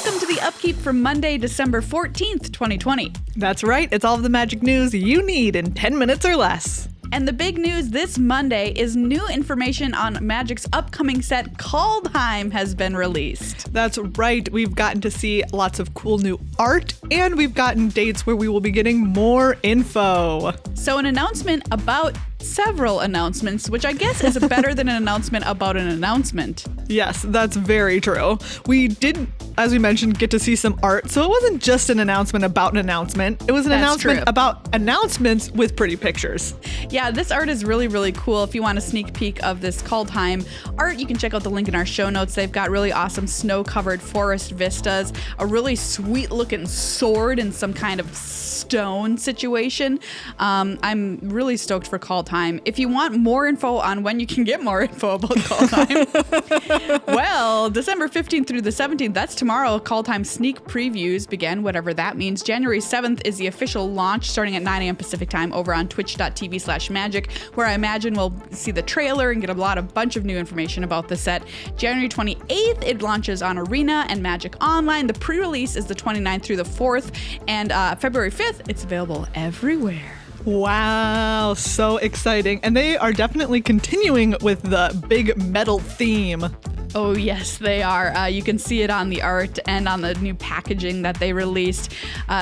Welcome to the Upkeep for Monday, December 14th, 2020. That's right. It's all of the magic news you need in 10 minutes or less. And the big news this Monday is new information on Magic's upcoming set, Kaldheim, has been released. That's right. We've gotten to see lots of cool new art, and we've gotten dates where we will be getting more info. So an announcement about several announcements, which I guess is better than an announcement about an announcement. Yes, that's very true. We did, as we mentioned, get to see some art, so it wasn't just an announcement about an announcement. It was an announcement about announcements with pretty pictures. Yeah, this art is really, really cool. If you want a sneak peek of this Kaldheim art, you can check out the link in our show notes. They've got really awesome snow-covered forest vistas, a really sweet-looking sword in some kind of stone situation. I'm really stoked for Kaldheim. If you want more info on when you can get more info about Kaldheim, well, December 15th through the 17th, that's tomorrow. Kaldheim sneak previews begin, whatever that means. January 7th is the official launch, starting at 9 a.m. Pacific time over on twitch.tv/magic, where I imagine we'll see the trailer and get a bunch of new information about the set. January 28th, it launches on Arena and Magic Online. The pre-release is the 29th through the 4th, and February 5th, it's available everywhere. Wow, so exciting. And they are definitely continuing with the big metal theme. Oh, yes, they are. You can see it on the art and on the new packaging that they released.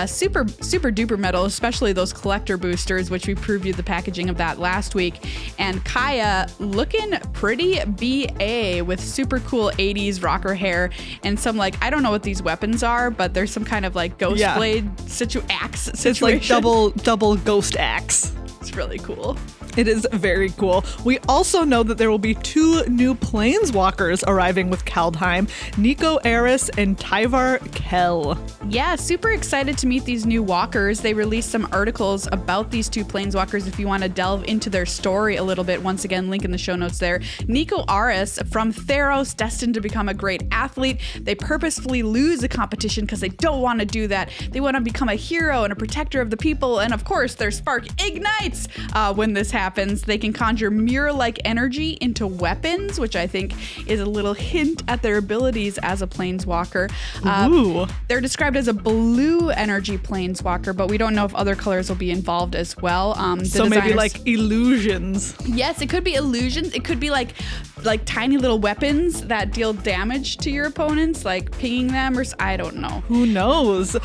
Super duper metal, especially those collector boosters, which we previewed the packaging of that last week. And Kaya looking pretty BA with super cool 80s rocker hair and some, like, I don't know what these weapons are, but there's some kind of like ghost blade axe situation. It's like double ghost axe. It's really cool. It is very cool. We also know that there will be 2 new planeswalkers arriving with Kaldheim, Nico Eris and Tyvar Kell. Yeah, super excited to meet these new walkers. They released some articles about these 2 planeswalkers if you want to delve into their story a little bit. Once again, link in the show notes there. Nico Eris from Theros, destined to become a great athlete. They purposefully lose a competition because they don't want to do that. They want to become a hero and a protector of the people. And of course, their spark ignites when this happens. They can conjure mirror-like energy into weapons, which I think is a little hint at their abilities as a planeswalker. They're described as a blue energy planeswalker, but we don't know if other colors will be involved as well. Maybe like illusions. Yes, it could be illusions. It could be like tiny little weapons that deal damage to your opponents, like pinging them, or I don't know. Who knows?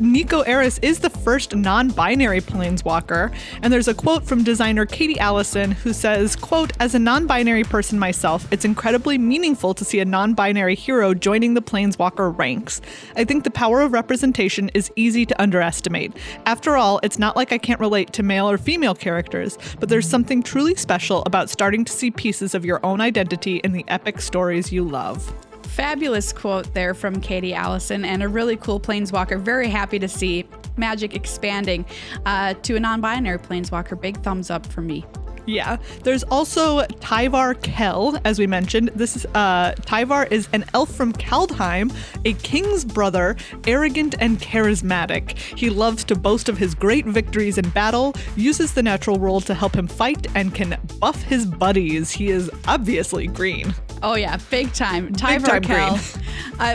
Nico Eris is the first non-binary planeswalker, and there's a quote from designer Katie Allison who says, quote, "As a non-binary person myself, it's incredibly meaningful to see a non-binary hero joining the planeswalker ranks. I think the power of representation is easy to underestimate. After all, it's not like I can't relate to male or female characters, but there's something truly special about starting to see pieces of your own identity in the epic stories you love." Fabulous quote there from Katie Allison, and a really cool planeswalker. Very happy to see Magic expanding to a non-binary planeswalker. Big thumbs up for me. Yeah, there's also Tyvar Kell, as we mentioned. This is Tyvar is an elf from Kaldheim, a king's brother, arrogant and charismatic. He loves to boast of his great victories in battle, uses the natural world to help him fight, and can buff his buddies. He is obviously green. Oh yeah, big time. Tyvar Kell.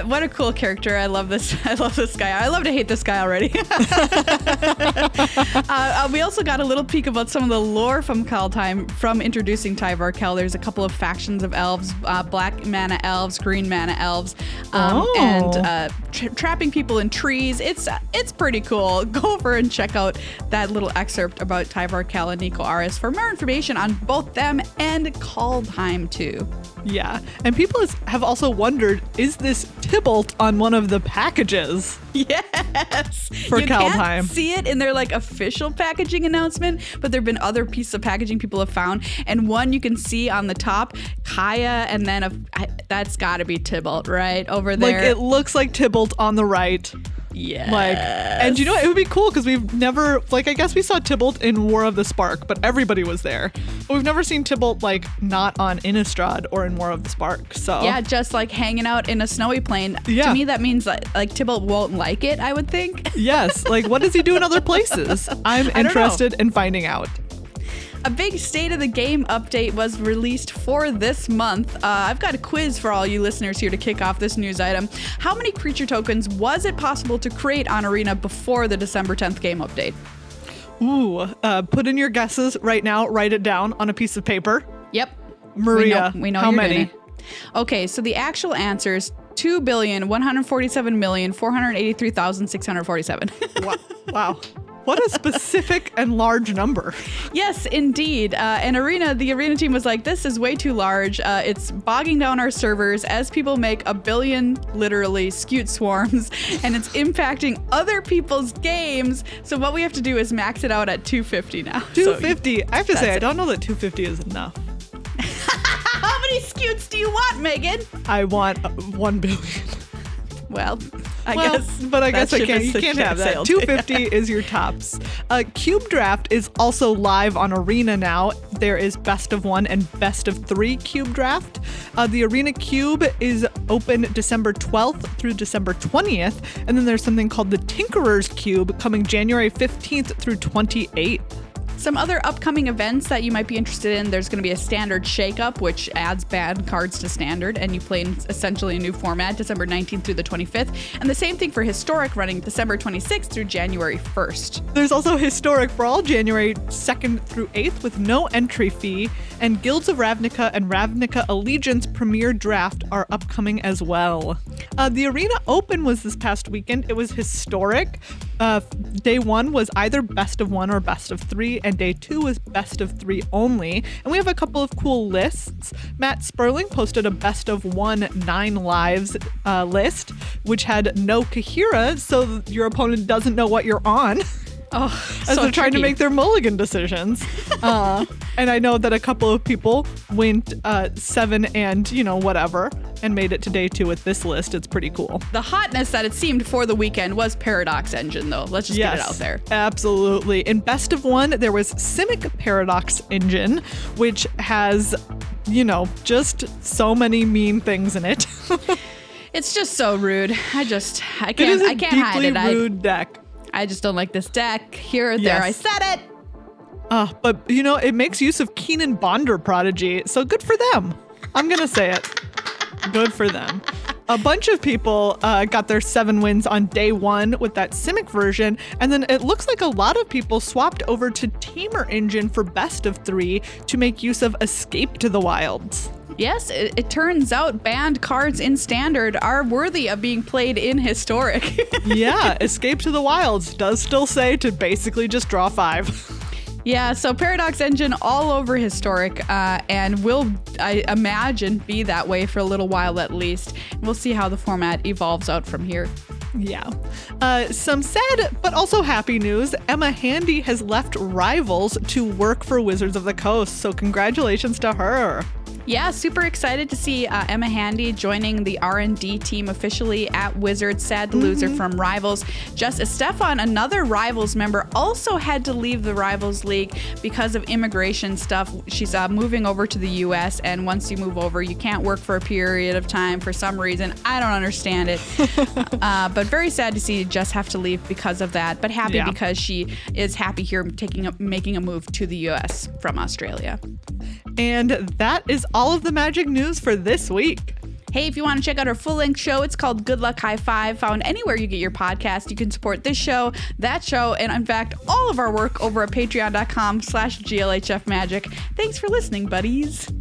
What a cool character. I love this. I love this guy. I love to hate this guy already. We also got a little peek about some of the lore from Kaldheim from introducing Tyvar Kell. There's a couple of factions of elves, black mana elves, green mana elves, and trapping people in trees. It's pretty cool. Go over and check out that little excerpt about Tyvar Kell and Nico Eris for more information on both them and Kaldheim too. Yeah, and people have also wondered, is this Tybalt on one of the packages? Yes! For you Kaldheim. Can't see it in their like official packaging announcement, but there have been other pieces of packaging people have found, and one you can see on the top, Kaya, and then that's gotta be Tybalt, right? Over there. Like, it looks like Tybalt on the right. Yes. And you know what? It would be cool because we've never, I guess we saw Tybalt in War of the Spark, but everybody was there. But we've never seen Tybalt, not on Innistrad or in War of the Spark, so. Yeah, just, hanging out in a snowy plain. Yeah. To me, that means, Tybalt won't like it, I would think. Yes. What does he do in other places? I'm interested in finding out. A big State of the Game update was released for this month. I've got a quiz for all you listeners here to kick off this news item. How many creature tokens was it possible to create on Arena before the December 10th game update? Ooh, put in your guesses right now. Write it down on a piece of paper. Yep. Maria, we know how you're many? Okay, so the actual answer is 2,147,483,647. Wow. What a specific and large number. Yes, indeed. And the Arena team was like, this is way too large. It's bogging down our servers as people make a billion, literally, scute swarms, and it's impacting other people's games. So what we have to do is max it out at 250 now. 250. I have to say, I don't know that 250 is enough. How many scutes do you want, Megan? I want 1 billion. Well, I guess. But I guess I can't. You can't have that. 250 is your tops. Cube Draft is also live on Arena now. There is Best of 1 and Best of 3 Cube Draft. The Arena Cube is open December 12th through December 20th. And then there's something called the Tinkerer's Cube coming January 15th through 28th. Some other upcoming events that you might be interested in, there's going to be a standard shakeup, which adds bad cards to standard, and you play in essentially a new format, December 19th through the 25th. And the same thing for Historic, running December 26th through January 1st. There's also Historic Brawl, January 2nd through 8th with no entry fee, and Guilds of Ravnica and Ravnica Allegiance Premier Draft are upcoming as well. The Arena Open was this past weekend. It was historic. Day 1 was either Best of 1 or Best of 3, and Day 2 was Best of 3 only. And we have a couple of cool lists. Matt Sperling posted a Best of 1 9 lives list, which had no Kahira, so your opponent doesn't know what you're on. Oh, as they're trying to make their mulligan decisions. And I know that a couple of people went 7 and, whatever, and made it to Day 2 with this list. It's pretty cool. The hotness that it seemed for the weekend was Paradox Engine, though. Let's just get it out there. Absolutely. In Best of 1, there was Simic Paradox Engine, which has, just so many mean things in it. It's just so rude. I can't hide it. It is a deeply rude deck. I just don't like this deck. Here or there, I said it. But, it makes use of Keenan Bonder Prodigy, so good for them. I'm going to say it. Good for them. A bunch of people got their 7 wins on Day 1 with that Simic version, and then it looks like a lot of people swapped over to Tamer Engine for Best of 3 to make use of Escape to the Wilds. Yes, it turns out banned cards in Standard are worthy of being played in Historic. Yeah, Escape to the Wilds does still say to basically just draw 5. Yeah, so Paradox Engine all over Historic, and will, I imagine, be that way for a little while at least. We'll see how the format evolves out from here. Yeah. Some sad but also happy news. Emma Handy has left Rivals to work for Wizards of the Coast, so congratulations to her. Yeah, super excited to see Emma Handy joining the R&D team officially at Wizards. Sad to lose her from Rivals. Just as Stefan, another Rivals member, also had to leave the Rivals League because of immigration stuff. She's moving over to the U.S., and once you move over, you can't work for a period of time for some reason. I don't understand it. But very sad to see Jess have to leave because of that, but happy because she is happy here making a move to the U.S. from Australia. And that is all of the Magic news for this week. Hey, if you want to check out our full-length show, it's called Good Luck High Five, found anywhere you get your podcast. You can support this show, that show, and in fact, all of our work over at patreon.com/GLHFMagic. Thanks for listening, buddies.